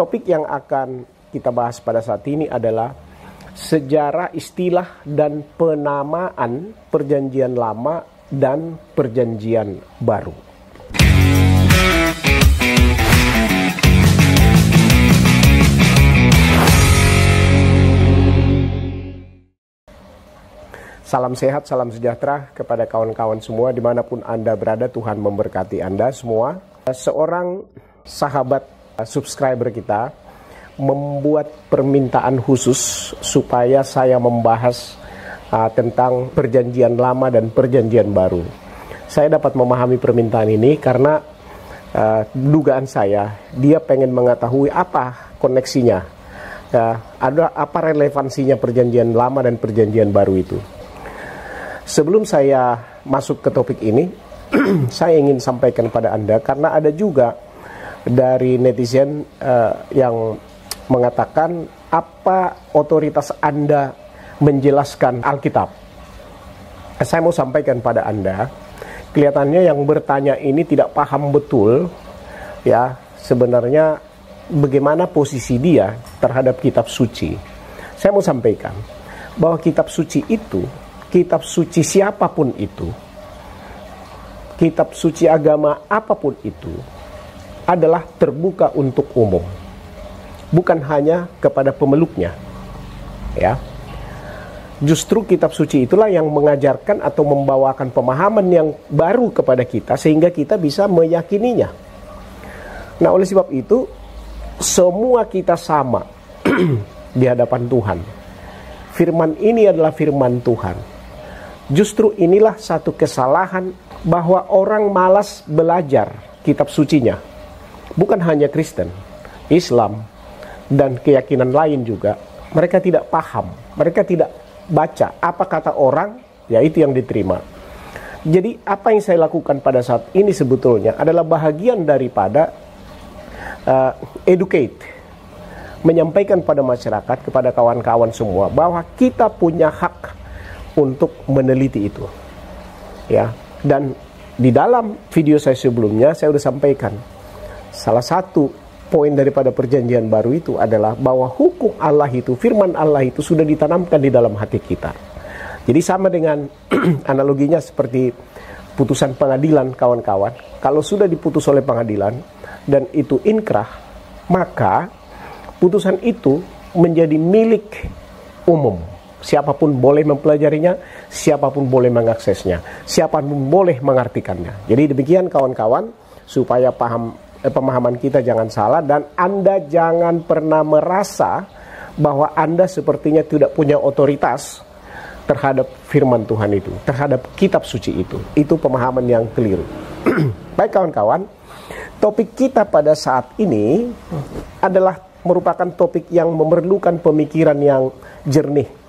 Topik yang akan kita bahas pada saat ini adalah sejarah istilah dan penamaan Perjanjian Lama dan Perjanjian Baru. Salam sehat, salam sejahtera kepada kawan-kawan semua dimanapun Anda berada. Tuhan memberkati Anda semua. Seorang sahabat subscriber kita membuat permintaan khusus supaya saya membahas tentang Perjanjian Lama dan Perjanjian Baru. Saya dapat memahami permintaan ini karena dugaan saya dia pengen mengetahui apa koneksinya, ada apa relevansinya Perjanjian Lama dan Perjanjian Baru itu. Sebelum saya masuk ke topik ini, saya ingin sampaikan pada Anda karena ada juga dari netizen yang mengatakan apa otoritas Anda menjelaskan Alkitab. Saya mau sampaikan pada Anda, kelihatannya yang bertanya ini tidak paham betul ya sebenarnya bagaimana posisi dia terhadap kitab suci. Saya mau sampaikan bahwa kitab suci itu, kitab suci siapapun itu, kitab suci agama apapun itu adalah terbuka untuk umum, bukan hanya kepada pemeluknya. Ya, justru kitab suci itulah yang mengajarkan atau membawakan pemahaman yang baru kepada kita sehingga kita bisa meyakininya. Nah, oleh sebab itu semua kita sama di hadapan Tuhan. Firman ini adalah firman Tuhan. Justru inilah satu kesalahan bahwa orang malas belajar kitab sucinya. Bukan hanya Kristen, Islam, dan keyakinan lain juga. Mereka tidak paham, mereka tidak baca apa kata orang, ya itu yang diterima. Jadi apa yang saya lakukan pada saat ini sebetulnya adalah bahagian daripada educate, menyampaikan pada masyarakat, kepada kawan-kawan semua bahwa kita punya hak untuk meneliti itu. Ya, dan di dalam video saya sebelumnya saya sudah sampaikan salah satu poin daripada Perjanjian Baru itu adalah bahwa hukum Allah itu, firman Allah itu sudah ditanamkan di dalam hati kita. Jadi sama dengan analoginya seperti putusan pengadilan kawan-kawan. Kalau sudah diputus oleh pengadilan dan itu inkrah, maka putusan itu menjadi milik umum. Siapapun boleh mempelajarinya, siapapun boleh mengaksesnya, siapapun boleh mengartikannya. Jadi demikian kawan-kawan, supaya pemahaman kita jangan salah dan Anda jangan pernah merasa bahwa Anda sepertinya tidak punya otoritas terhadap firman Tuhan itu, terhadap kitab suci itu. Itu pemahaman yang keliru. Baik kawan-kawan, topik kita pada saat ini adalah merupakan topik yang memerlukan pemikiran yang jernih.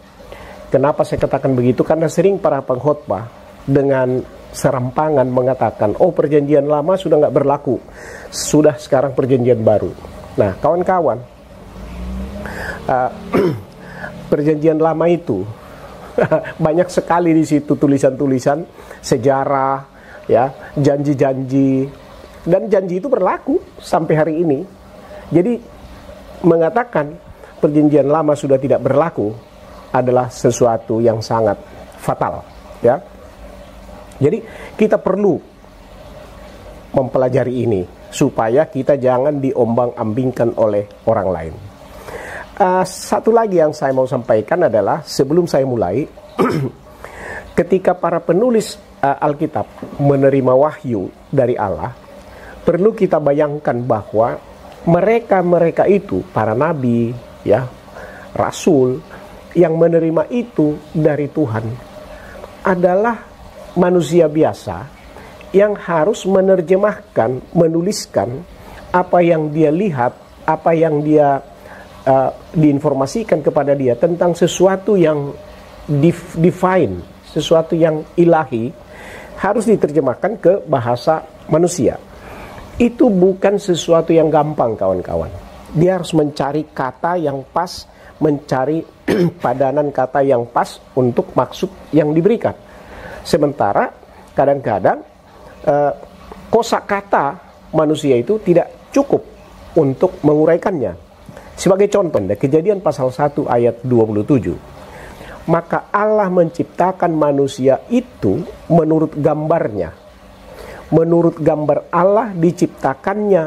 Kenapa saya katakan begitu? Karena sering para pengkhotbah dengan serampangan mengatakan, oh Perjanjian Lama sudah nggak berlaku, sudah sekarang Perjanjian Baru. Nah kawan-kawan, Perjanjian Lama itu banyak sekali di situ tulisan-tulisan sejarah, ya, janji-janji, dan janji itu berlaku sampai hari ini. Jadi mengatakan Perjanjian Lama sudah tidak berlaku adalah sesuatu yang sangat fatal, ya. Jadi kita perlu mempelajari ini supaya kita jangan diombang-ambingkan oleh orang lain. Satu lagi yang saya mau sampaikan adalah sebelum saya mulai, ketika para penulis Alkitab menerima wahyu dari Allah, perlu kita bayangkan bahwa mereka itu, para nabi, ya, rasul, yang menerima itu dari Tuhan adalah manusia biasa yang harus menerjemahkan, menuliskan apa yang dia lihat, apa yang dia diinformasikan kepada dia tentang sesuatu yang divine, sesuatu yang ilahi, harus diterjemahkan ke bahasa manusia. Itu bukan sesuatu yang gampang kawan-kawan. Dia harus mencari kata yang pas, mencari padanan kata yang pas untuk maksud yang diberikan. Sementara kadang-kadang kosakata manusia itu tidak cukup untuk menguraikannya. Sebagai contoh, Kejadian pasal 1 ayat 27. Maka Allah menciptakan manusia itu menurut gambarnya. Menurut gambar Allah diciptakannya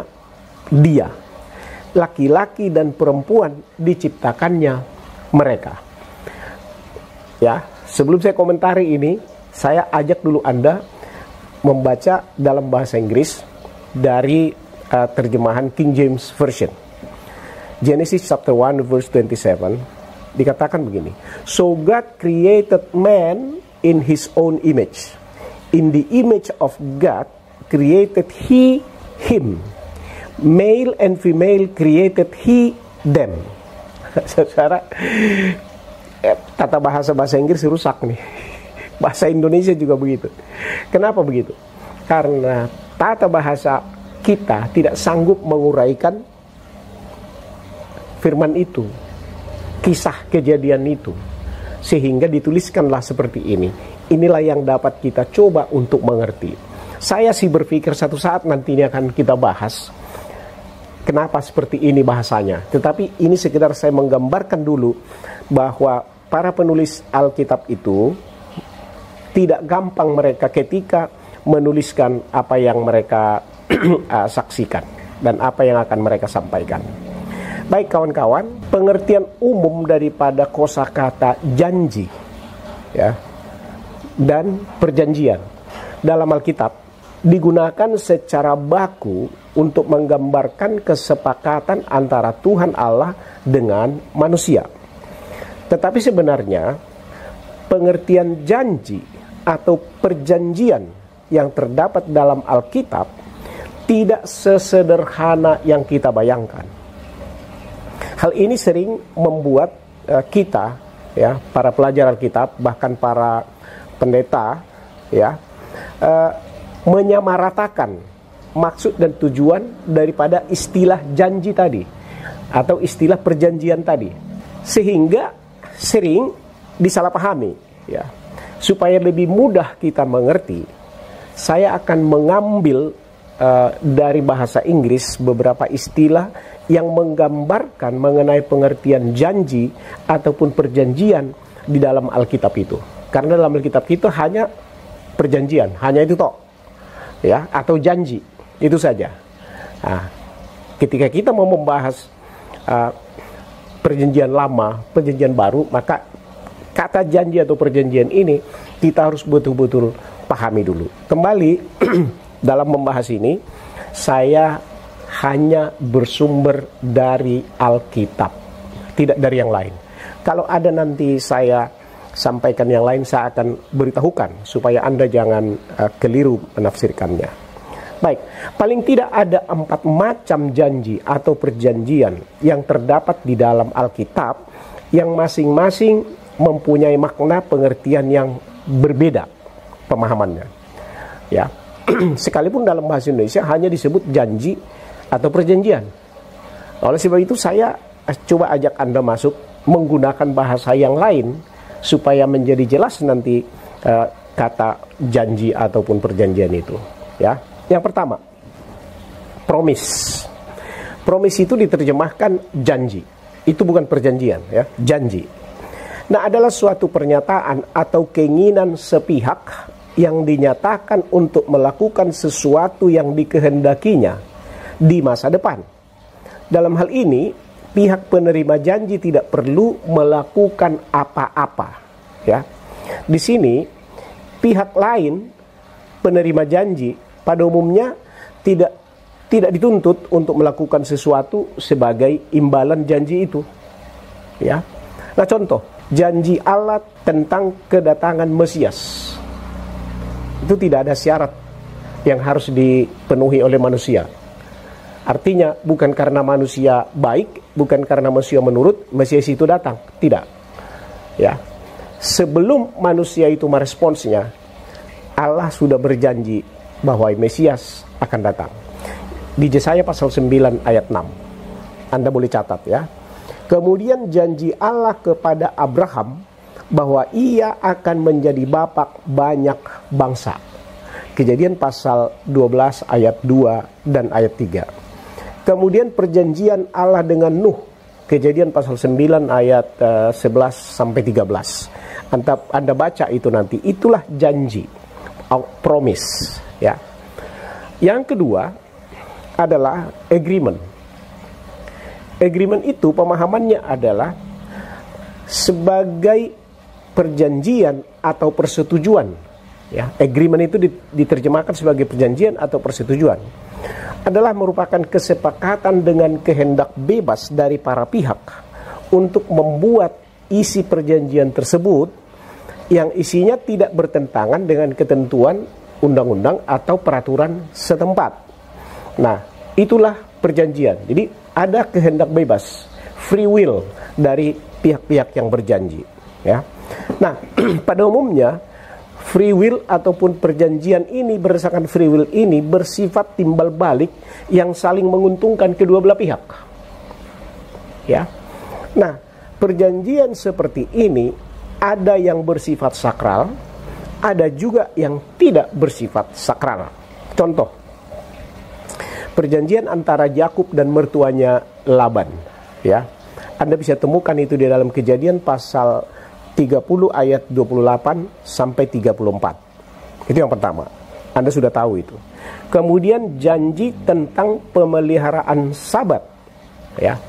dia. Laki-laki dan perempuan diciptakannya mereka. Ya, sebelum saya komentari ini, saya ajak dulu Anda membaca dalam bahasa Inggris dari terjemahan King James Version. Genesis chapter 1 verse 27 dikatakan begini. So God created man in his own image. In the image of God created he him. Male and female created he them. Saudara, tata bahasa Inggris rusak nih. Bahasa Indonesia juga begitu. Kenapa begitu? Karena tata bahasa kita tidak sanggup menguraikan firman itu, kisah kejadian itu, sehingga dituliskanlah seperti ini. Inilah yang dapat kita coba untuk mengerti. Saya sih berpikir satu saat nanti ini akan kita bahas kenapa seperti ini bahasanya. Tetapi ini sekedar saya menggambarkan dulu bahwa para penulis Alkitab itu tidak gampang mereka ketika menuliskan apa yang mereka saksikan dan apa yang akan mereka sampaikan. Baik kawan-kawan, pengertian umum daripada kosakata janji ya dan perjanjian dalam Alkitab digunakan secara baku untuk menggambarkan kesepakatan antara Tuhan Allah dengan manusia. Tetapi sebenarnya pengertian janji atau perjanjian yang terdapat dalam Alkitab tidak sesederhana yang kita bayangkan. Hal ini sering membuat kita, ya, para pelajar Alkitab, bahkan para pendeta, ya, menyamaratakan maksud dan tujuan daripada istilah janji tadi atau istilah perjanjian tadi, sehingga sering disalahpahami. Ya, supaya lebih mudah kita mengerti, saya akan mengambil dari bahasa Inggris beberapa istilah yang menggambarkan mengenai pengertian janji ataupun perjanjian di dalam Alkitab itu. Karena dalam Alkitab itu hanya perjanjian, hanya itu toh, ya, atau janji, itu saja. Nah, ketika kita mau membahas perjanjian lama, perjanjian baru, maka kata janji atau perjanjian ini kita harus betul-betul pahami dulu. Kembali dalam membahas ini, saya hanya bersumber dari Alkitab, tidak dari yang lain. Kalau ada nanti saya sampaikan yang lain, saya akan beritahukan supaya Anda jangan keliru menafsirkannya. Baik, paling tidak ada 4 macam janji atau perjanjian yang terdapat di dalam Alkitab yang masing-masing mempunyai makna pengertian yang berbeda pemahamannya. Ya, sekalipun dalam bahasa Indonesia hanya disebut janji atau perjanjian. Oleh sebab itu saya coba ajak Anda masuk menggunakan bahasa yang lain supaya menjadi jelas nanti kata janji ataupun perjanjian itu. Ya, yang pertama, promise. Promise itu diterjemahkan janji. Itu bukan perjanjian, ya, janji. Nah, adalah suatu pernyataan atau keinginan sepihak yang dinyatakan untuk melakukan sesuatu yang dikehendakinya di masa depan. Dalam hal ini, pihak penerima janji tidak perlu melakukan apa-apa, ya. Di sini, pihak lain penerima janji pada umumnya tidak dituntut untuk melakukan sesuatu sebagai imbalan janji itu, ya. Nah, contoh, janji Allah tentang kedatangan Mesias itu tidak ada syarat yang harus dipenuhi oleh manusia. Artinya bukan karena manusia baik, bukan karena manusia menurut Mesias itu datang, tidak. Ya, sebelum manusia itu meresponsnya, Allah sudah berjanji bahwa Mesias akan datang. Di Yesaya pasal 9 ayat 6. Anda boleh catat, ya. Kemudian janji Allah kepada Abraham bahwa ia akan menjadi bapa banyak bangsa. Kejadian pasal 12 ayat 2 dan ayat 3. Kemudian perjanjian Allah dengan Nuh, Kejadian pasal 9 ayat 11 sampai 13. Anda baca itu nanti, itulah janji, promise, ya. Yang kedua adalah agreement. Agreement itu pemahamannya adalah sebagai perjanjian atau persetujuan, ya. Agreement itu diterjemahkan sebagai perjanjian atau persetujuan, adalah merupakan kesepakatan dengan kehendak bebas dari para pihak untuk membuat isi perjanjian tersebut yang isinya tidak bertentangan dengan ketentuan undang-undang atau peraturan setempat. Nah, itulah perjanjian. Jadi ada kehendak bebas, free will dari pihak-pihak yang berjanji, ya. Nah, pada umumnya free will ataupun perjanjian ini, berdasarkan free will ini bersifat timbal balik yang saling menguntungkan kedua belah pihak, ya. Nah, perjanjian seperti ini ada yang bersifat sakral, ada juga yang tidak bersifat sakral. Contoh, perjanjian antara Yakub dan mertuanya Laban, ya. Anda bisa temukan itu di dalam Kejadian pasal 30 ayat 28 sampai 34. Itu yang pertama. Anda sudah tahu itu. Kemudian janji tentang pemeliharaan Sabat, ya.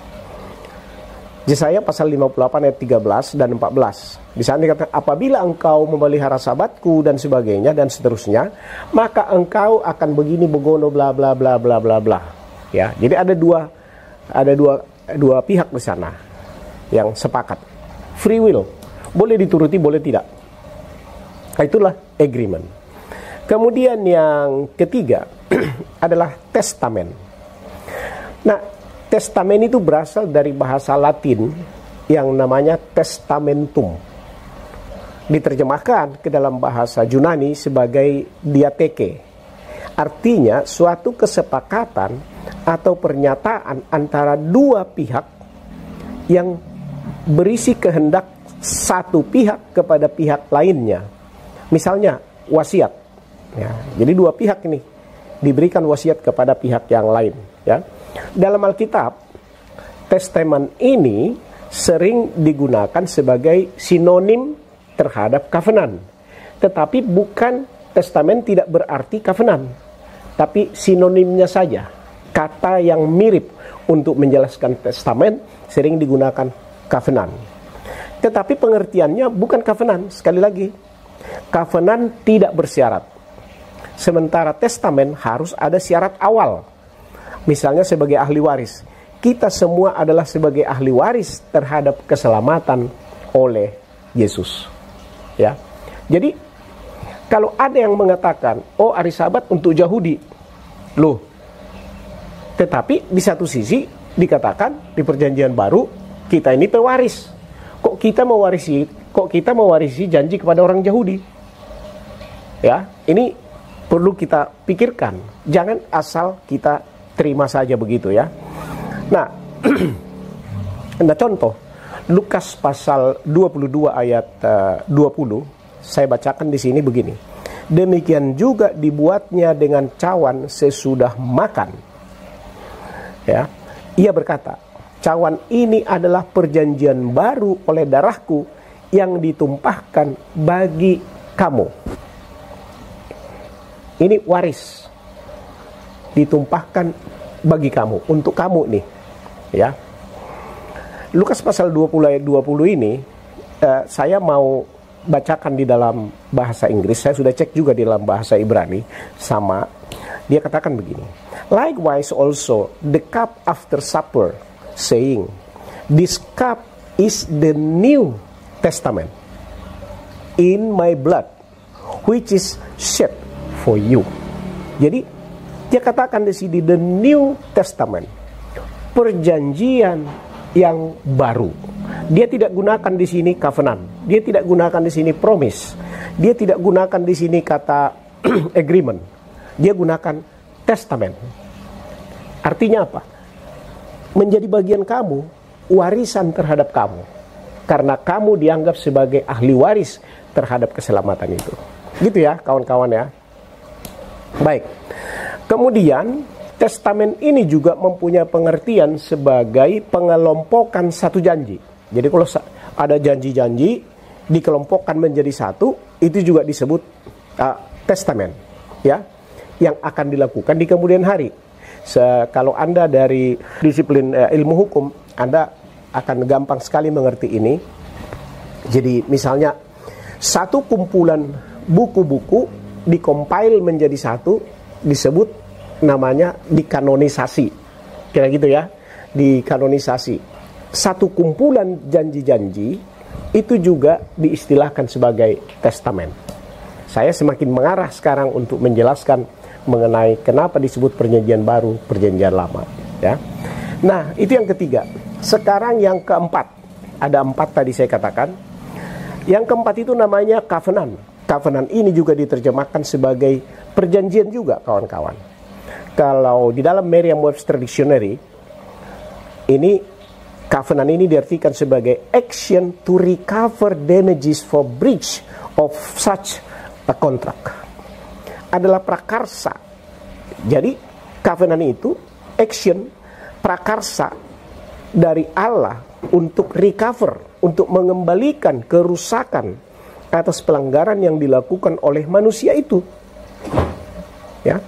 Yesaya pasal 58 ayat 13 dan 14. Di sana dikatakan, apabila engkau memelihara Sabatku dan sebagainya dan seterusnya, maka engkau akan begini begono bla bla bla bla bla bla. Ya, jadi ada dua pihak di sana yang sepakat. Free will. Boleh dituruti, boleh tidak. Nah, itulah agreement. Kemudian yang ketiga adalah testamen. Nah, testamen itu berasal dari bahasa Latin yang namanya testamentum. Diterjemahkan ke dalam bahasa Yunani sebagai diatheke. Artinya suatu kesepakatan atau pernyataan antara dua pihak yang berisi kehendak satu pihak kepada pihak lainnya. Misalnya wasiat, ya. Jadi dua pihak ini diberikan wasiat kepada pihak yang lain, ya. Dalam Alkitab, testament ini sering digunakan sebagai sinonim terhadap covenant. Tetapi bukan, testament tidak berarti covenant, tapi sinonimnya saja. Kata yang mirip untuk menjelaskan testament sering digunakan covenant. Tetapi pengertiannya bukan covenant. Sekali lagi, covenant tidak bersyarat. Sementara testamen harus ada syarat awal. Misalnya sebagai ahli waris. Kita semua adalah sebagai ahli waris terhadap keselamatan oleh Yesus, ya. Jadi kalau ada yang mengatakan, oh hari Sabat untuk Yahudi, loh. Tetapi di satu sisi dikatakan di perjanjian baru kita ini pewaris. Kok kita mewarisi janji kepada orang Yahudi? Ya, ini perlu kita pikirkan. Jangan asal kita terima saja begitu, ya. Nah, contoh Lukas pasal 22 ayat 20, saya bacakan di sini begini. Demikian juga dibuatnya dengan cawan sesudah makan. Ya, ia berkata, cawan ini adalah perjanjian baru oleh darahku yang ditumpahkan bagi kamu. Ini waris. Ditumpahkan bagi kamu, untuk kamu nih, ya. Lukas pasal 20 ayat 20 ini saya mau bacakan di dalam bahasa Inggris. Saya sudah cek juga di dalam bahasa Ibrani, sama. Dia katakan begini. Likewise also the cup after supper, saying, this cup is the New Testament in my blood, which is shed for you. Jadi dia katakan di sini the New Testament, perjanjian yang baru. Dia tidak gunakan di sini covenant, dia tidak gunakan di sini promise, dia tidak gunakan di sini kata agreement, dia gunakan testament. Artinya apa? Menjadi bagian kamu, warisan terhadap kamu, karena kamu dianggap sebagai ahli waris terhadap keselamatan itu. Gitu ya kawan-kawan, ya. Baik. Kemudian Testamen ini juga mempunyai pengertian sebagai pengelompokan satu janji. Jadi kalau ada janji-janji dikelompokkan menjadi satu, itu juga disebut testamen, ya, yang akan dilakukan di kemudian hari. Kalau Anda dari disiplin ilmu hukum, Anda akan gampang sekali mengerti ini. Jadi misalnya satu kumpulan buku-buku dikompil menjadi satu, disebut namanya dikanonisasi. Kira gitu ya, dikanonisasi. Satu kumpulan janji-janji itu juga diistilahkan sebagai testamen. Saya semakin mengarah sekarang untuk menjelaskan mengenai kenapa disebut perjanjian baru, perjanjian lama, ya. Nah, itu yang ketiga. Sekarang yang keempat. Ada 4 tadi saya katakan. Yang keempat itu namanya covenant. Covenant ini juga diterjemahkan sebagai perjanjian juga, kawan-kawan. Kalau di dalam Merriam-Webster Dictionary, ini covenant ini diartikan sebagai action to recover damages for breach of such a contract. Adalah prakarsa. Jadi covenant itu action, prakarsa dari Allah untuk recover, untuk mengembalikan kerusakan atas pelanggaran yang dilakukan oleh manusia itu. Ya.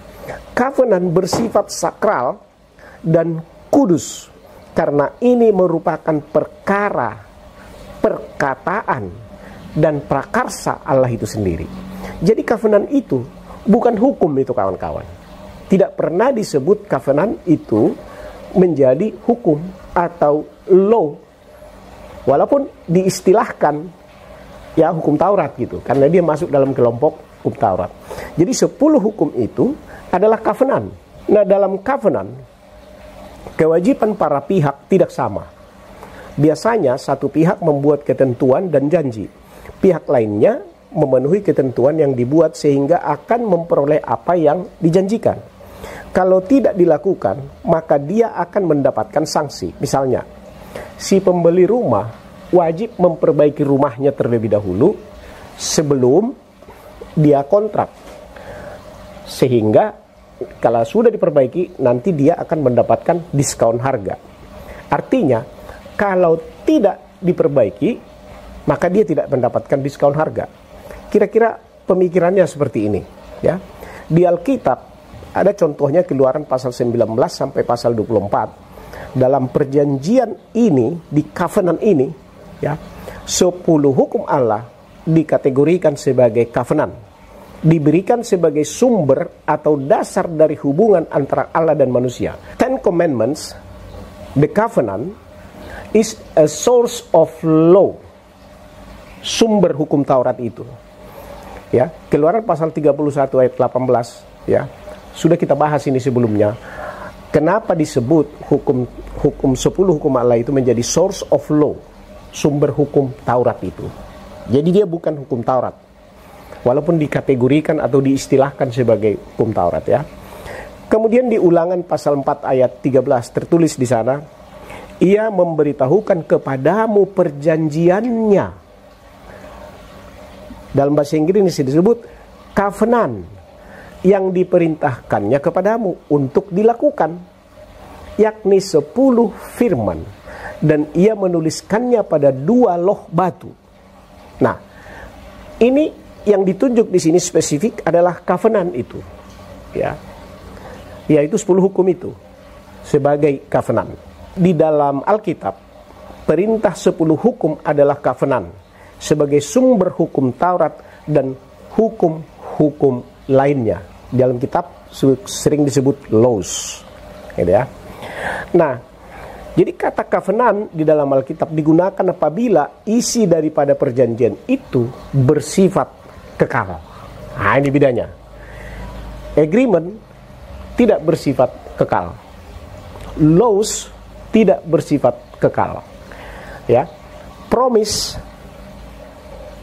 Covenant bersifat sakral dan kudus karena ini merupakan perkara, perkataan, dan prakarsa Allah itu sendiri. Jadi covenant itu bukan hukum itu, kawan-kawan. Tidak pernah disebut covenant itu menjadi hukum atau law, walaupun diistilahkan ya hukum Taurat gitu, karena dia masuk dalam kelompok hukum Taurat. Jadi 10 hukum itu adalah covenant. Nah, dalam covenant kewajiban para pihak tidak sama. Biasanya satu pihak membuat ketentuan dan janji, pihak lainnya memenuhi ketentuan yang dibuat sehingga akan memperoleh apa yang dijanjikan. Kalau tidak dilakukan, maka dia akan mendapatkan sanksi. Misalnya, si pembeli rumah wajib memperbaiki rumahnya terlebih dahulu sebelum dia kontrak. Sehingga kalau sudah diperbaiki, nanti dia akan mendapatkan diskon harga. Artinya, kalau tidak diperbaiki, maka dia tidak mendapatkan diskon harga. Kira-kira pemikirannya seperti ini, ya. Di Alkitab ada contohnya Keluaran pasal 19 sampai pasal 24. Dalam perjanjian ini, di covenant ini, ya, 10 hukum Allah dikategorikan sebagai covenant. Diberikan sebagai sumber atau dasar dari hubungan antara Allah dan manusia. 10 Commandments, the covenant, is a source of law. Sumber hukum Taurat itu. Ya, Keluaran pasal 31 ayat 18, ya. Sudah kita bahas ini sebelumnya. Kenapa disebut hukum 10 hukum Allah itu menjadi source of law, sumber hukum Taurat itu. Jadi dia bukan hukum Taurat, walaupun dikategorikan atau diistilahkan sebagai hukum Taurat, ya. Kemudian di Ulangan pasal 4 ayat 13 tertulis di sana, ia memberitahukan kepadamu perjanjiannya. Dalam bahasa Inggris disebut covenant, yang diperintahkannya kepadamu untuk dilakukan, yakni 10 firman, dan ia menuliskannya pada 2 loh batu. Nah, ini yang ditunjuk di sini spesifik adalah covenant itu, ya, yaitu 10 hukum itu sebagai covenant. Di dalam Alkitab, perintah 10 hukum adalah covenant sebagai sumber hukum Taurat dan hukum-hukum lainnya. Dalam kitab sering disebut laws, gitu ya. Nah, jadi kata covenant di dalam Alkitab digunakan apabila isi daripada perjanjian itu bersifat kekal. Nah, ini bedanya. Agreement tidak bersifat kekal. Laws tidak bersifat kekal. Ya. Promise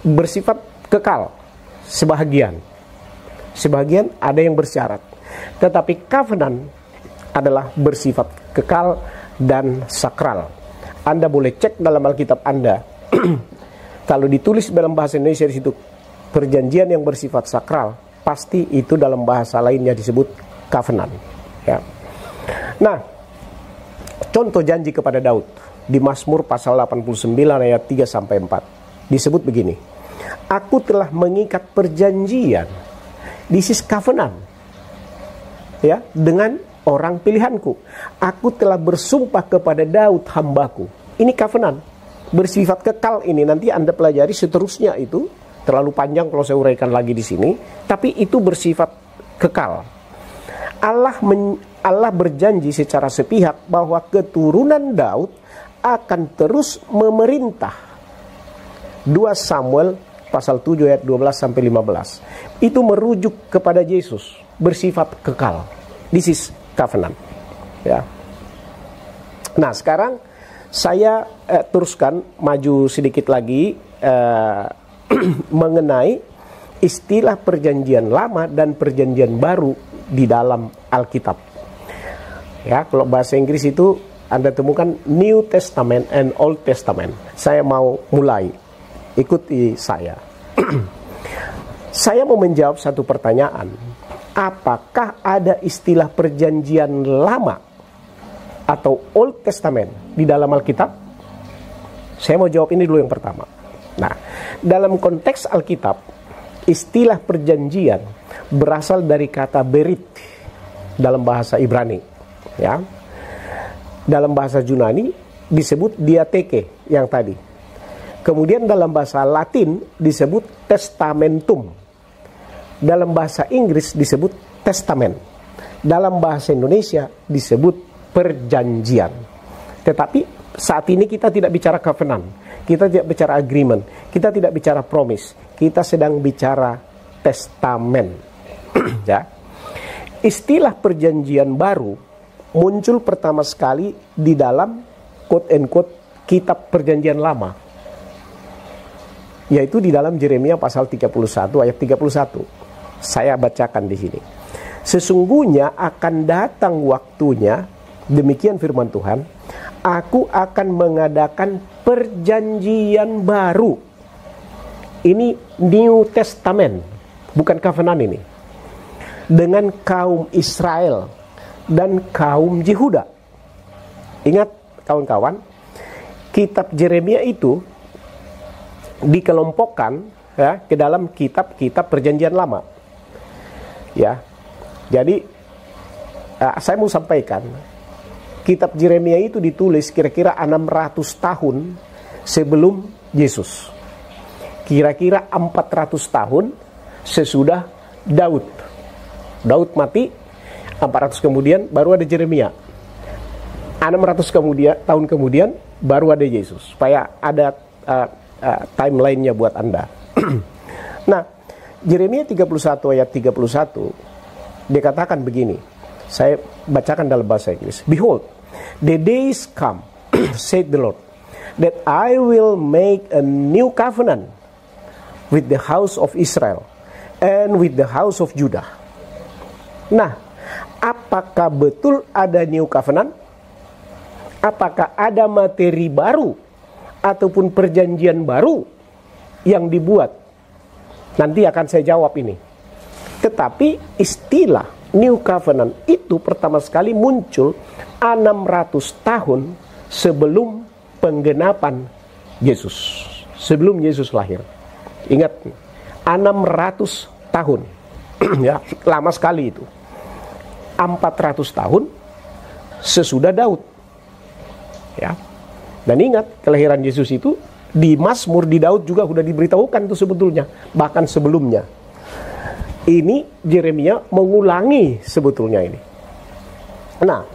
bersifat kekal sebahagian. Sebagian ada yang bersyarat. Tetapi covenant adalah bersifat kekal dan sakral. Anda boleh cek dalam Alkitab Anda. Kalau ditulis dalam bahasa Indonesia di situ perjanjian yang bersifat sakral, pasti itu dalam bahasa lainnya disebut covenant, ya. Nah, contoh janji kepada Daud di Mazmur pasal 89 ayat 3-4 disebut begini. Aku telah mengikat perjanjian, this is covenant, ya, dengan orang pilihanku. Aku telah bersumpah kepada Daud hambaku. Ini covenant, bersifat kekal. Ini nanti Anda pelajari seterusnya, itu terlalu panjang kalau saya uraikan lagi di sini, tapi itu bersifat kekal. Allah berjanji secara sepihak bahwa keturunan Daud akan terus memerintah. 2 Samuel pasal 7 ayat 12-15. Itu merujuk kepada Yesus, bersifat kekal. This is covenant. Ya. Nah, sekarang saya teruskan maju sedikit lagi mengenai istilah perjanjian lama dan perjanjian baru di dalam Alkitab. Ya, kalau bahasa Inggris itu Anda temukan New Testament and Old Testament. Saya mau mulai, ikuti saya. Saya mau menjawab satu pertanyaan. Apakah ada istilah perjanjian lama atau Old Testament di dalam Alkitab? Saya mau jawab ini dulu yang pertama. Nah, dalam konteks Alkitab, istilah perjanjian berasal dari kata berit dalam bahasa Ibrani, ya. Dalam bahasa Yunani disebut diatheke yang tadi. Kemudian dalam bahasa Latin disebut testamentum. Dalam bahasa Inggris disebut testament. Dalam bahasa Indonesia disebut perjanjian. Tetapi saat ini kita tidak bicara covenant, kita tidak bicara agreement, kita tidak bicara promise, kita sedang bicara testamen. Ya. Istilah perjanjian baru muncul pertama sekali di dalam quote and quote kitab perjanjian lama, yaitu di dalam Yeremia pasal 31 ayat 31. Saya bacakan di sini. Sesungguhnya akan datang waktunya, demikian firman Tuhan, aku akan mengadakan perjanjian baru. Ini New Testament, bukan covenant ini. Dengan kaum Israel dan kaum Yehuda. Ingat kawan-kawan, kitab Yeremia itu dikelompokkan, ya, ke dalam kitab-kitab perjanjian lama. Ya. Jadi saya mau sampaikan, kitab Yeremia itu ditulis kira-kira 600 tahun sebelum Yesus. Kira-kira 400 tahun sesudah Daud. Daud mati, 400 kemudian baru ada Yeremia. 600 tahun kemudian baru ada Yesus. Supaya ada timeline-nya buat Anda. Nah, Yeremia 31 ayat 31 dikatakan begini. Saya bacakan dalam bahasa Inggris. Behold, the days come, said the Lord, that I will make a new covenant with the house of Israel and with the house of Judah. Nah, apakah betul ada new covenant? Apakah ada materi baru ataupun perjanjian baru yang dibuat? Nanti akan saya jawab ini. Tetapi istilah new covenant itu pertama sekali muncul 600 tahun sebelum penggenapan Yesus. Sebelum Yesus lahir. Ingat, 600 tahun. Ya, lama sekali itu. 400 tahun sesudah Daud. Ya. Dan ingat, kelahiran Yesus itu di Mazmur, di Daud juga sudah diberitahukan itu sebetulnya, bahkan sebelumnya. Ini Yeremia mengulangi sebetulnya ini. Nah,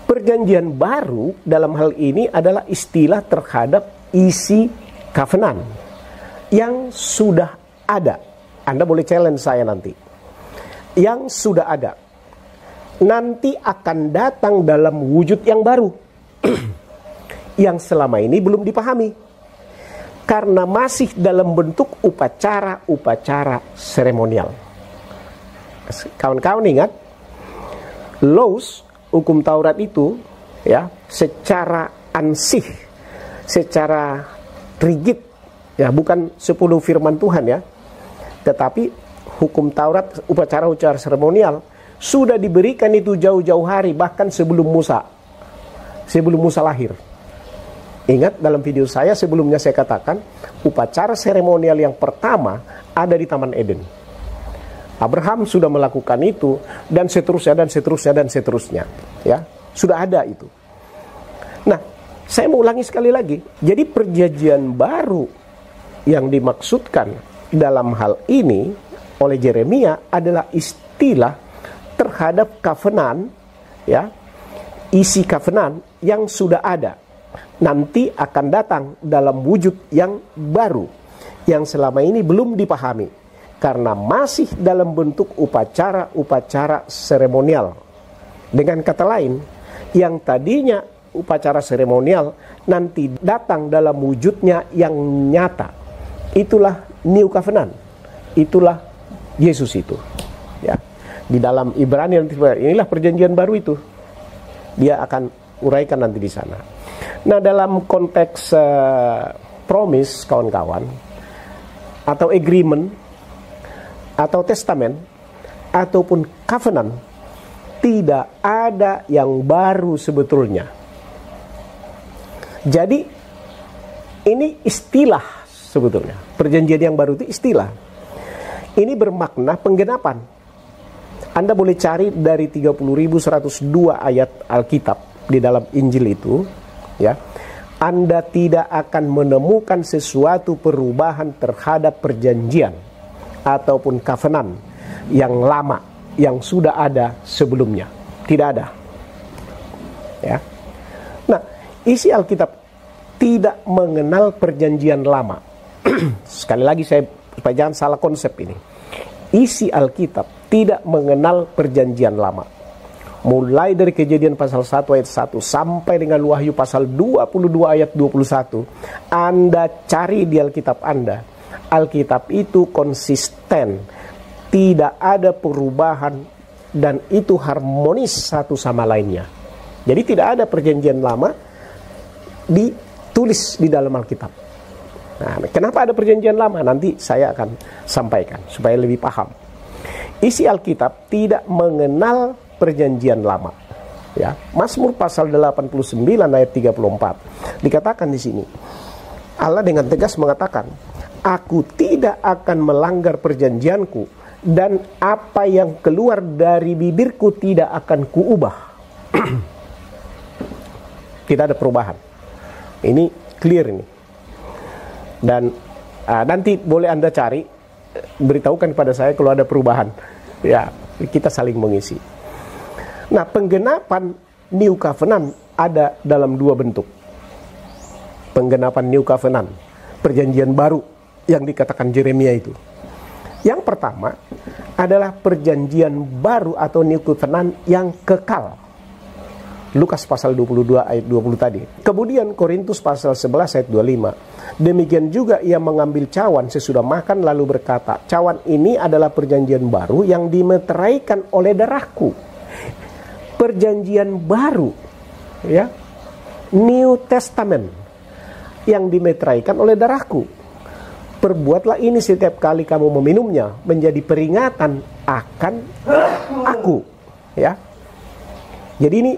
perjanjian baru dalam hal ini adalah istilah terhadap isi covenant yang sudah ada. Anda boleh challenge saya nanti. Yang sudah ada. Nanti akan datang dalam wujud yang baru. Yang selama ini belum dipahami. Karena masih dalam bentuk upacara-upacara seremonial. Kawan-kawan ingat, laws, hukum Taurat itu, ya, secara ansih, secara rigid, ya, bukan 10 firman Tuhan, ya, tetapi hukum Taurat, upacara-upacara seremonial sudah diberikan itu jauh-jauh hari, bahkan sebelum Musa lahir. Ingat dalam video saya sebelumnya saya katakan, upacara seremonial yang pertama ada di Taman Eden. Abraham sudah melakukan itu, dan seterusnya, dan seterusnya, dan seterusnya. Ya, sudah ada itu. Nah, saya mau ulangi sekali lagi. Jadi perjanjian baru yang dimaksudkan dalam hal ini oleh Yeremia adalah istilah terhadap covenant, ya, isi covenant yang sudah ada. Nanti akan datang dalam wujud yang baru, yang selama ini belum dipahami, karena masih dalam bentuk upacara-upacara seremonial. Dengan kata lain, yang tadinya upacara seremonial nanti datang dalam wujudnya yang nyata. Itulah New Covenant, itulah Yesus itu. Ya, di dalam Ibrani inilah perjanjian baru itu. Dia akan uraikan nanti di sana. Nah, dalam konteks promise, kawan-kawan, atau agreement, atau testament, ataupun covenant, tidak ada yang baru sebetulnya. Jadi ini istilah sebetulnya. Perjanjian yang baru itu istilah. Ini bermakna penggenapan. Anda boleh cari dari 30.102 ayat Alkitab di dalam Injil itu, ya. Anda tidak akan menemukan sesuatu perubahan terhadap perjanjian ataupun covenant yang lama yang sudah ada sebelumnya. Tidak ada. Ya. Nah, isi Alkitab tidak mengenal perjanjian lama. Sekali lagi supaya jangan salah konsep ini. Isi Alkitab tidak mengenal perjanjian lama. Mulai dari Kejadian pasal 1 ayat 1 sampai dengan Wahyu pasal 22 ayat 21. Anda cari di Alkitab Anda. Alkitab itu konsisten. Tidak ada perubahan dan itu harmonis satu sama lainnya. Jadi tidak ada perjanjian lama ditulis di dalam Alkitab. Nah, kenapa ada perjanjian lama? Nanti saya akan sampaikan supaya lebih paham. Isi Alkitab tidak mengenal perjanjian lama. Ya, Mazmur pasal 89 ayat 34 dikatakan di sini. Allah dengan tegas mengatakan, "Aku tidak akan melanggar perjanjianku dan apa yang keluar dari bibirku tidak akan kuubah." Tidak ada perubahan. Ini clear ini. Dan nanti boleh Anda cari, beritahukan kepada saya kalau ada perubahan. Ya, kita saling mengisi. Nah, penggenapan New Covenant ada dalam dua bentuk. Penggenapan New Covenant, perjanjian baru yang dikatakan Yeremia itu. Yang pertama adalah perjanjian baru atau New Covenant yang kekal. Lukas pasal 22 ayat 20 tadi. Kemudian Korintus pasal 11 ayat 25. Demikian juga ia mengambil cawan sesudah makan lalu berkata, "Cawan ini adalah perjanjian baru yang dimeteraikan oleh darahku." Perjanjian baru, ya, New Testament yang dimeteraikan oleh darahku. Perbuatlah ini setiap kali kamu meminumnya menjadi peringatan akan aku. Ya, jadi ini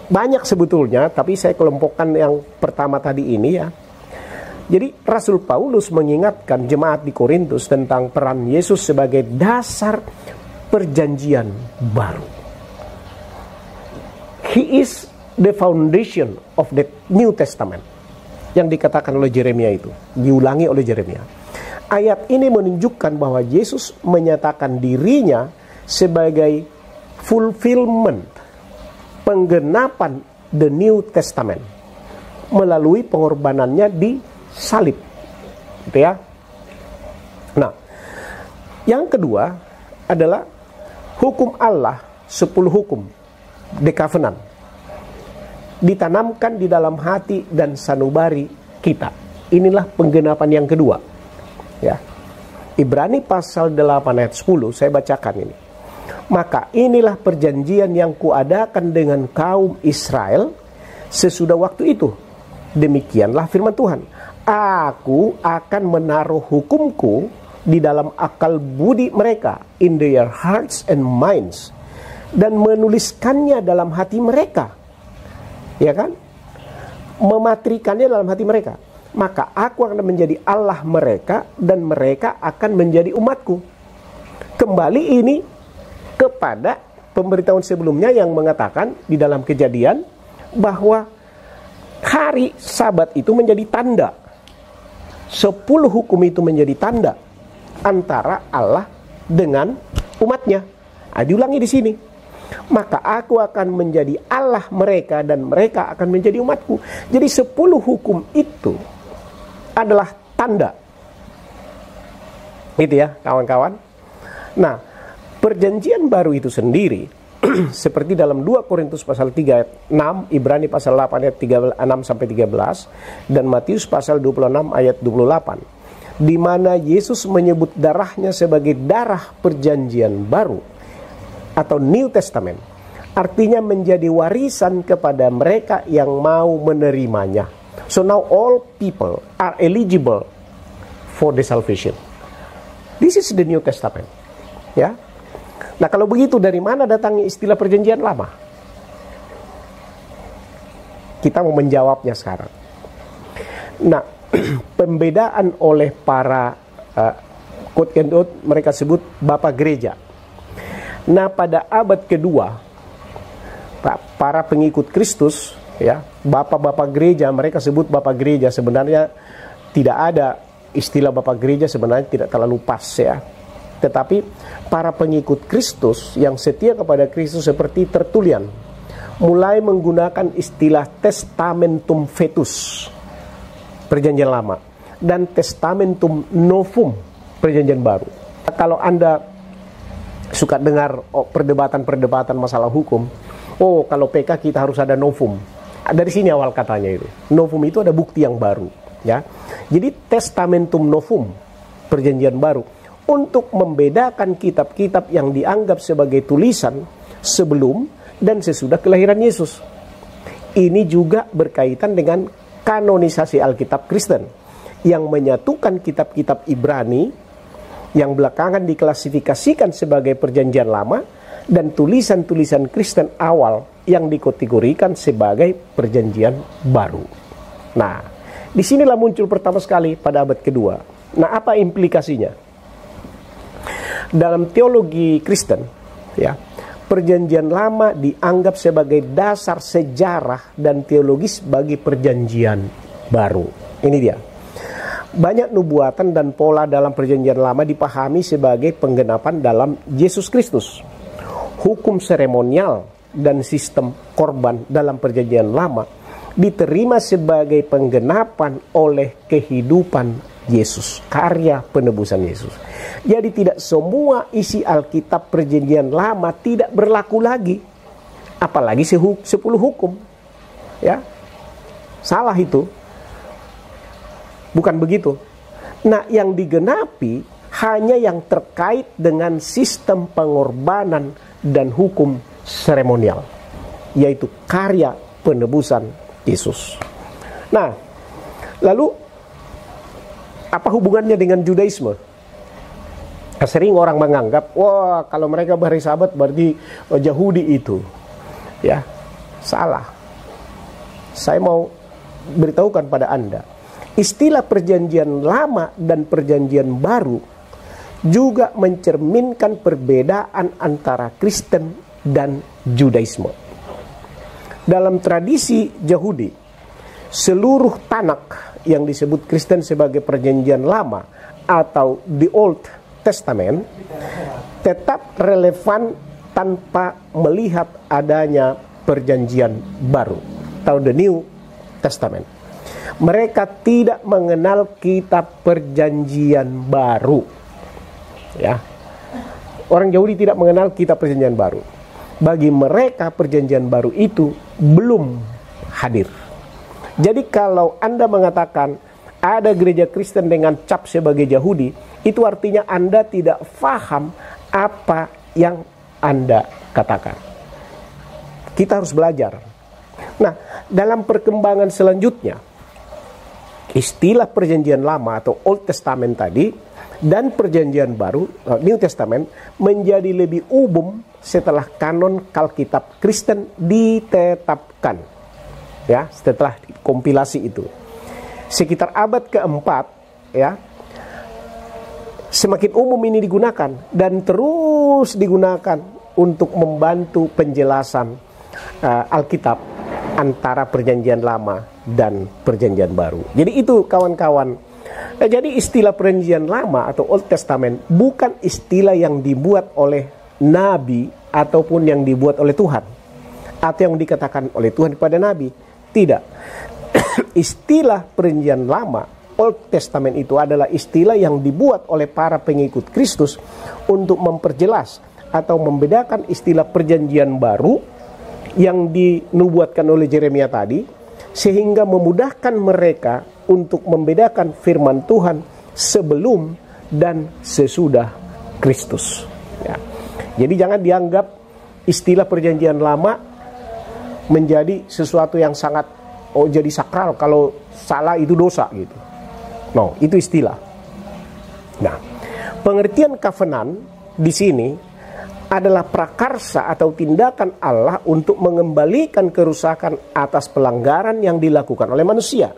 banyak sebetulnya, tapi saya kelompokkan yang pertama tadi ini, ya. Jadi Rasul Paulus mengingatkan jemaat di Korintus tentang peran Yesus sebagai dasar perjanjian baru. He is the foundation of the New Testament. Yang dikatakan oleh Yeremia itu, diulangi oleh Yeremia. Ayat ini menunjukkan bahwa Yesus menyatakan dirinya sebagai fulfillment, penggenapan the New Testament melalui pengorbanannya di salib, gitu ya. Nah, yang kedua adalah hukum Allah, 10 hukum, the covenant, ditanamkan di dalam hati dan sanubari kita. Inilah penggenapan yang kedua, ya. Ibrani pasal 8 ayat 10 saya bacakan ini. Maka inilah perjanjian yang kuadakan dengan kaum Israel sesudah waktu itu. Demikianlah firman Tuhan. Aku akan menaruh hukumku di dalam akal budi mereka, in their hearts and minds. dan menuliskannya dalam hati mereka, ya kan? Mematrikannya dalam hati mereka. Maka aku akan menjadi Allah mereka dan mereka akan menjadi umatku. Kembali ini kepada pemberitahuan sebelumnya yang mengatakan di dalam Kejadian bahwa hari Sabat itu menjadi tanda. 10 hukum itu menjadi tanda antara Allah dengan umatnya. Diulangi di sini. Maka aku akan menjadi Allah mereka dan mereka akan menjadi umatku. Jadi 10 hukum itu adalah tanda. Gitu ya kawan-kawan. Nah, perjanjian baru itu sendiri seperti dalam 2 Korintus pasal 3 ayat 6, Ibrani pasal 8 ayat 6-13, dan Matius pasal 26 ayat 28, di mana Yesus menyebut darahnya sebagai darah perjanjian baru atau New Testament, artinya menjadi warisan kepada mereka yang mau menerimanya. So now all people are eligible for the salvation. This is the New Testament. Ya. Nah, kalau begitu dari mana datangnya istilah perjanjian lama? Kita mau menjawabnya sekarang. Nah, pembedaan oleh para quote and quote mereka sebut Bapak Gereja. Nah, pada abad kedua, para pengikut Kristus, ya, bapak-bapak gereja, mereka sebut Bapak Gereja, sebenarnya tidak ada istilah Bapak Gereja, sebenarnya tidak terlalu pas ya. Tetapi para pengikut Kristus yang setia kepada Kristus seperti Tertullian mulai menggunakan istilah Testamentum Vetus, perjanjian lama, dan Testamentum Novum, perjanjian baru. Kalau Anda suka dengar perdebatan-perdebatan masalah hukum, kalau PK kita harus ada novum. Dari sini awal katanya itu. Novum itu ada bukti yang baru, ya. Jadi Testamentum Novum, perjanjian baru, untuk membedakan kitab-kitab yang dianggap sebagai tulisan sebelum dan sesudah kelahiran Yesus. Ini juga berkaitan dengan kanonisasi Alkitab Kristen yang menyatukan kitab-kitab Ibrani yang belakangan diklasifikasikan sebagai perjanjian lama dan tulisan-tulisan Kristen awal yang dikategorikan sebagai perjanjian baru. Nah, disinilah muncul pertama sekali pada abad kedua. Nah, apa implikasinya? Dalam teologi Kristen, ya, perjanjian lama dianggap sebagai dasar sejarah dan teologis bagi perjanjian baru. Ini dia. Banyak nubuatan dan pola dalam perjanjian lama dipahami sebagai penggenapan dalam Yesus Kristus. Hukum seremonial dan sistem korban dalam perjanjian lama diterima sebagai penggenapan oleh kehidupan Yesus, karya penebusan Yesus. Jadi tidak semua isi Alkitab perjanjian lama tidak berlaku lagi, apalagi 10 hukum, ya. Salah itu, bukan begitu. Nah, yang digenapi hanya yang terkait dengan sistem pengorbanan dan hukum seremonial, yaitu karya penebusan Yesus. Nah, lalu apa hubungannya dengan Judaisme? Sering orang menganggap, wah, kalau mereka berhari Sabat berarti Yahudi itu, ya. Salah. Saya mau beritahukan pada Anda, istilah perjanjian lama dan perjanjian baru juga mencerminkan perbedaan antara Kristen dan Judaisme. Dalam tradisi Yahudi, seluruh Tanakh yang disebut Kristen sebagai perjanjian lama atau the Old Testament tetap relevan tanpa melihat adanya perjanjian baru atau the New Testament. Mereka tidak mengenal kitab perjanjian baru, ya. Orang Yahudi tidak mengenal kitab perjanjian baru. Bagi mereka perjanjian baru itu belum hadir. Jadi kalau Anda mengatakan ada gereja Kristen dengan cap sebagai Yahudi, itu artinya Anda tidak paham apa yang Anda katakan. Kita harus belajar. Nah, dalam perkembangan selanjutnya, istilah perjanjian lama atau Old Testament tadi dan perjanjian baru, New Testament, menjadi lebih umum setelah kanon Alkitab Kristen ditetapkan. Ya, setelah kompilasi itu. Sekitar abad keempat, ya, semakin umum ini digunakan dan terus digunakan untuk membantu penjelasan Alkitab antara perjanjian lama dan perjanjian baru. Jadi itu kawan-kawan. Jadi istilah perjanjian lama atau Old Testament bukan istilah yang dibuat oleh nabi ataupun yang dibuat oleh Tuhan atau yang dikatakan oleh Tuhan kepada nabi. Tidak. Istilah perjanjian lama Old Testament itu adalah istilah yang dibuat oleh para pengikut Kristus untuk memperjelas atau membedakan istilah perjanjian baru yang dinubuatkan oleh Yeremia tadi, sehingga memudahkan mereka untuk membedakan firman Tuhan sebelum dan sesudah Kristus. Ya. Jadi jangan dianggap istilah perjanjian lama menjadi sesuatu yang sangat jadi sakral, kalau salah itu dosa gitu. No, itu istilah. Nah, pengertian covenant di sini adalah prakarsa atau tindakan Allah untuk mengembalikan kerusakan atas pelanggaran yang dilakukan oleh manusia.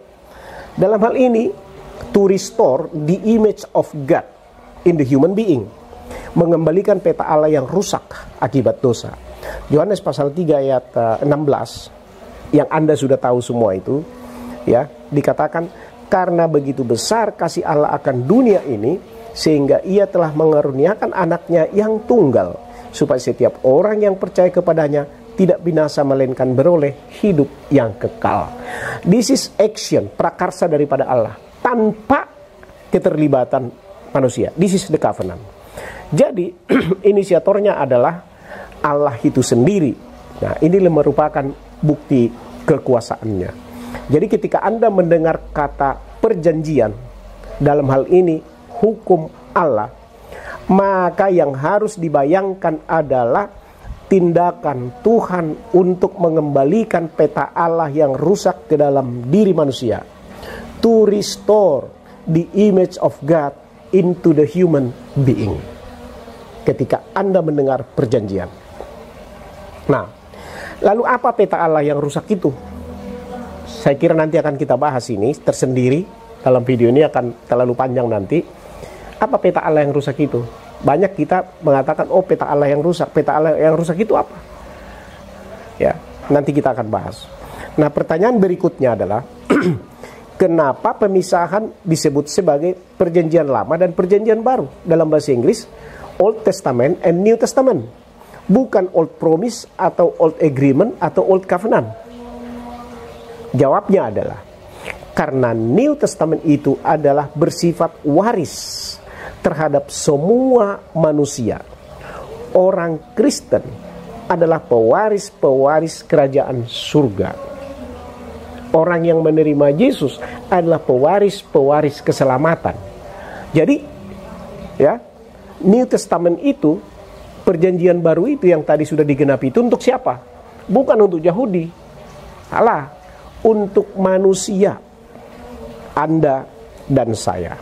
Dalam hal ini, to restore the image of God in the human being, mengembalikan peta Allah yang rusak akibat dosa. Yohanes pasal 3 ayat 16 yang Anda sudah tahu semua itu, ya, dikatakan karena begitu besar kasih Allah akan dunia ini sehingga ia telah mengaruniakan anaknya yang tunggal supaya setiap orang yang percaya kepadanya tidak binasa melainkan beroleh hidup yang kekal. This is action, prakarsa daripada Allah tanpa keterlibatan manusia. This is the covenant. Jadi inisiatornya adalah Allah itu sendiri. Nah, ini merupakan bukti kekuasaannya. Jadi ketika Anda mendengar kata perjanjian, dalam hal ini hukum Allah, maka yang harus dibayangkan adalah tindakan Tuhan untuk mengembalikan peta Allah yang rusak ke dalam diri manusia. To restore the image of God into the human being. Ketika Anda mendengar perjanjian. Nah, lalu apa peta Allah yang rusak itu? Saya kira nanti akan kita bahas ini tersendiri. Dalam video ini akan terlalu panjang nanti. Apa peta Allah yang rusak itu? Banyak kita mengatakan, oh peta Allah yang rusak. Peta Allah yang rusak itu apa? Ya, nanti kita akan bahas. Nah, pertanyaan berikutnya adalah kenapa pemisahan disebut sebagai perjanjian lama dan perjanjian baru? Dalam bahasa Inggris, Old Testament and New Testament. Bukan Old Promise atau Old Agreement atau Old Covenant. Jawabnya adalah karena New Testament itu adalah bersifat waris terhadap semua manusia. Orang Kristen adalah pewaris-pewaris kerajaan surga. Orang yang menerima Yesus adalah pewaris-pewaris keselamatan. Jadi, ya, New Testament itu, perjanjian baru itu yang tadi sudah digenapi itu untuk siapa? Bukan untuk Yahudi. Salah. Untuk manusia, Anda dan saya.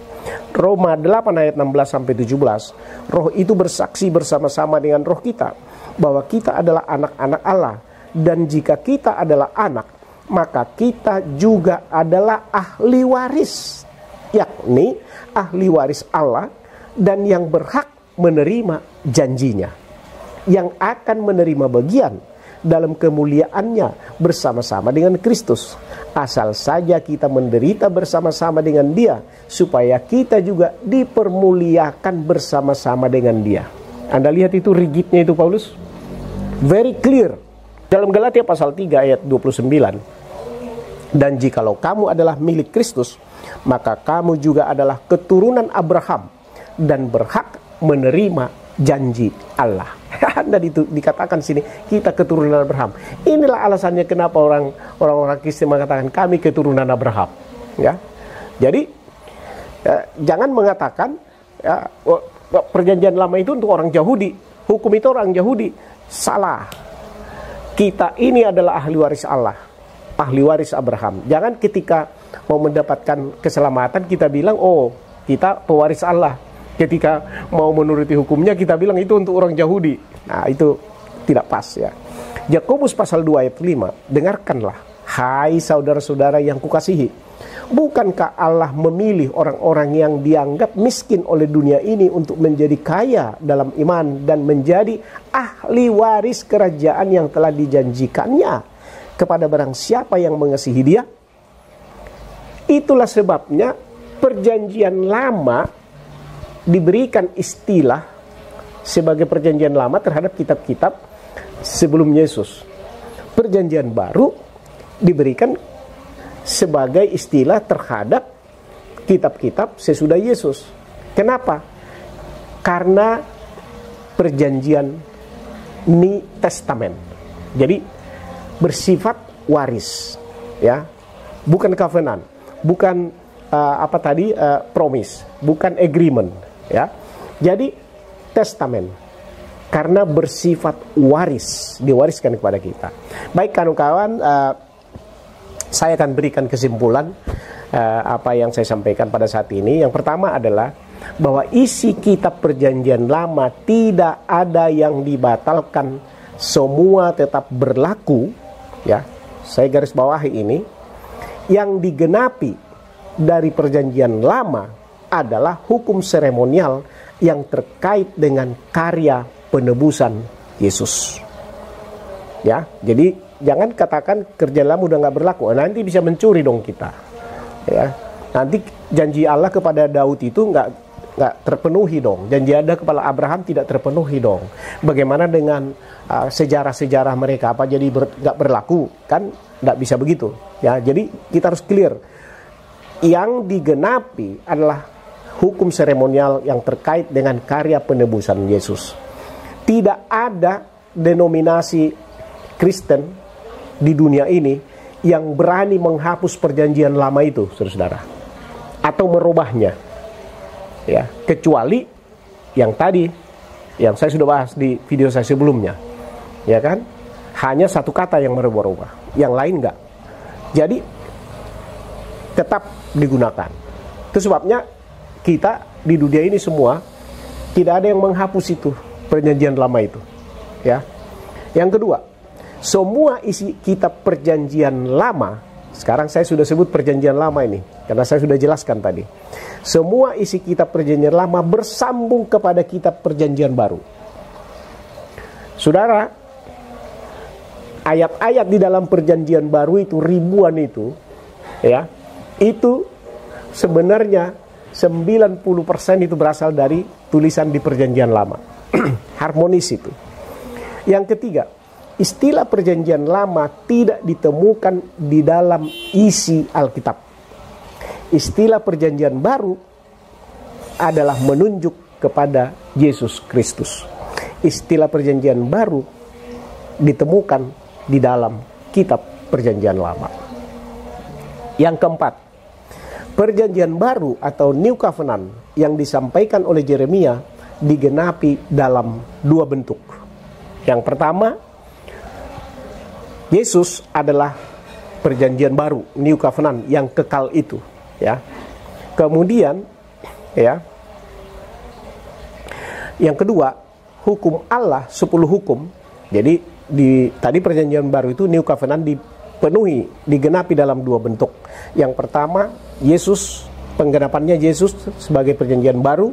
Roma 8 ayat 16-17, roh itu bersaksi bersama-sama dengan roh kita bahwa kita adalah anak-anak Allah, dan jika kita adalah anak, maka kita juga adalah ahli waris, yakni ahli waris Allah dan yang berhak menerima janjinya, yang akan menerima bagian dalam kemuliaannya bersama-sama dengan Kristus, asal saja kita menderita bersama-sama dengan Dia, supaya kita juga dipermuliakan bersama-sama dengan Dia. Anda lihat itu rigidnya itu Paulus, very clear. Dalam Galatia pasal 3 ayat 29, dan jikalau kamu adalah milik Kristus, maka kamu juga adalah keturunan Abraham dan berhak menerima janji Allah. Anda dikatakan sini kita keturunan Abraham. Inilah alasannya kenapa orang-orang Kristen mengatakan kami keturunan Abraham. Ya, jadi jangan mengatakan ya, perjanjian lama itu untuk orang Yahudi, hukum itu orang Yahudi. Salah. Kita ini adalah ahli waris Allah, ahli waris Abraham. Jangan ketika mau mendapatkan keselamatan kita bilang, oh kita pewaris Allah. Ketika mau menuruti hukumnya, kita bilang itu untuk orang Yahudi. Nah, itu tidak pas ya. Yakobus pasal 2 ayat 5, dengarkanlah, hai saudara-saudara yang kukasihi, bukankah Allah memilih orang-orang yang dianggap miskin oleh dunia ini untuk menjadi kaya dalam iman dan menjadi ahli waris kerajaan yang telah dijanjikannya kepada barang siapa yang mengasihi Dia? Itulah sebabnya perjanjian lama diberikan istilah sebagai perjanjian lama terhadap kitab-kitab sebelum Yesus. Perjanjian baru diberikan sebagai istilah terhadap kitab-kitab sesudah Yesus. Kenapa? Karena perjanjian New Testament. Jadi bersifat waris, ya, bukan covenant, bukan promise, bukan agreement, ya. Jadi testament. Karena bersifat waris, diwariskan kepada kita. Baik kawan-kawan, saya akan berikan kesimpulan apa yang saya sampaikan pada saat ini. Yang pertama adalah bahwa isi kitab perjanjian lama tidak ada yang dibatalkan, semua tetap berlaku, ya. Saya garis bawahi ini. Yang digenapi dari perjanjian lama adalah hukum seremonial yang terkait dengan karya penebusan Yesus, ya. Jadi jangan katakan kerja lama udah nggak berlaku, nanti bisa mencuri dong kita, ya. Nanti janji Allah kepada Daud itu nggak terpenuhi dong, janji Allah kepada Abraham tidak terpenuhi dong. Bagaimana dengan sejarah-sejarah mereka, apa jadi nggak berlaku? Kan nggak bisa begitu, ya. Jadi kita harus clear, yang digenapi adalah hukum seremonial yang terkait dengan karya penebusan Yesus. Tidak ada denominasi Kristen di dunia ini yang berani menghapus perjanjian lama itu, saudara-saudara, atau merubahnya, ya, kecuali yang tadi yang saya sudah bahas di video saya sebelumnya, ya kan, hanya satu kata yang merubah-rubah, yang lain enggak. Jadi tetap digunakan. Itu sebabnya kita di dunia ini semua tidak ada yang menghapus itu perjanjian lama itu, ya. Yang kedua, semua isi kitab perjanjian lama, sekarang saya sudah sebut perjanjian lama ini karena saya sudah jelaskan tadi. Semua isi kitab perjanjian lama bersambung kepada kitab perjanjian baru. Saudara, ayat-ayat di dalam perjanjian baru itu ribuan itu, ya. Itu sebenarnya 90% itu berasal dari tulisan di perjanjian lama. Harmonis itu. Yang ketiga, istilah perjanjian lama tidak ditemukan di dalam isi Alkitab. Istilah perjanjian baru adalah menunjuk kepada Yesus Kristus. Istilah perjanjian baru ditemukan di dalam kitab perjanjian lama. Yang keempat, perjanjian baru atau New Covenant yang disampaikan oleh Yeremia digenapi dalam dua bentuk. Yang pertama, Yesus adalah perjanjian baru, New Covenant yang kekal itu, ya. Kemudian, ya, yang kedua, hukum Allah 10 hukum. Jadi tadi perjanjian baru itu New Covenant dipenuhi, digenapi dalam dua bentuk. Yang pertama, Yesus, penggenapannya Yesus sebagai perjanjian baru,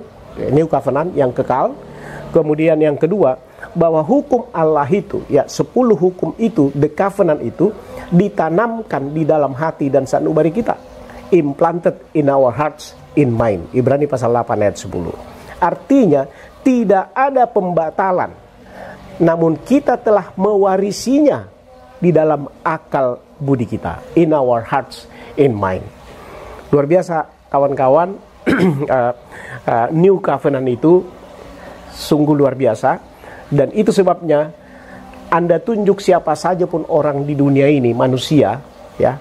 New Covenant yang kekal. Kemudian yang kedua, bahwa hukum Allah itu, ya, 10 hukum itu, the covenant itu ditanamkan di dalam hati dan sanubari kita, implanted in our hearts in mind. Ibrani pasal 8 ayat 10. Artinya tidak ada pembatalan, namun kita telah mewarisinya di dalam akal budi kita, in our hearts in mind. Luar biasa kawan-kawan. New Covenant itu sungguh luar biasa, dan itu sebabnya Anda tunjuk siapa saja pun orang di dunia ini, manusia, ya,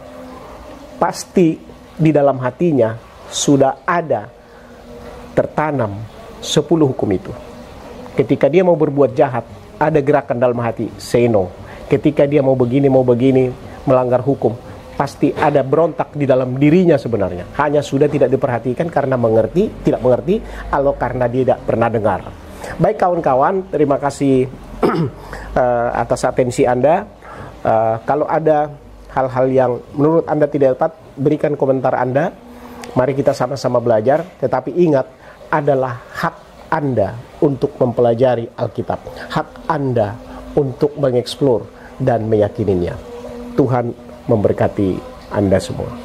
pasti di dalam hatinya sudah ada tertanam 10 hukum itu. Ketika dia mau berbuat jahat, ada gerakan dalam hati, say no. Ketika dia mau begini, melanggar hukum, pasti ada berontak di dalam dirinya sebenarnya. Hanya sudah tidak diperhatikan karena tidak mengerti, atau karena dia tidak pernah dengar. Baik kawan-kawan, terima kasih atas atensi Anda. Kalau ada hal-hal yang menurut Anda tidak tepat, berikan komentar Anda. Mari kita sama-sama belajar. Tetapi ingat, adalah hak Anda untuk mempelajari Alkitab. Hak Anda untuk mengeksplor dan meyakininya. Tuhan memberkati Anda semua.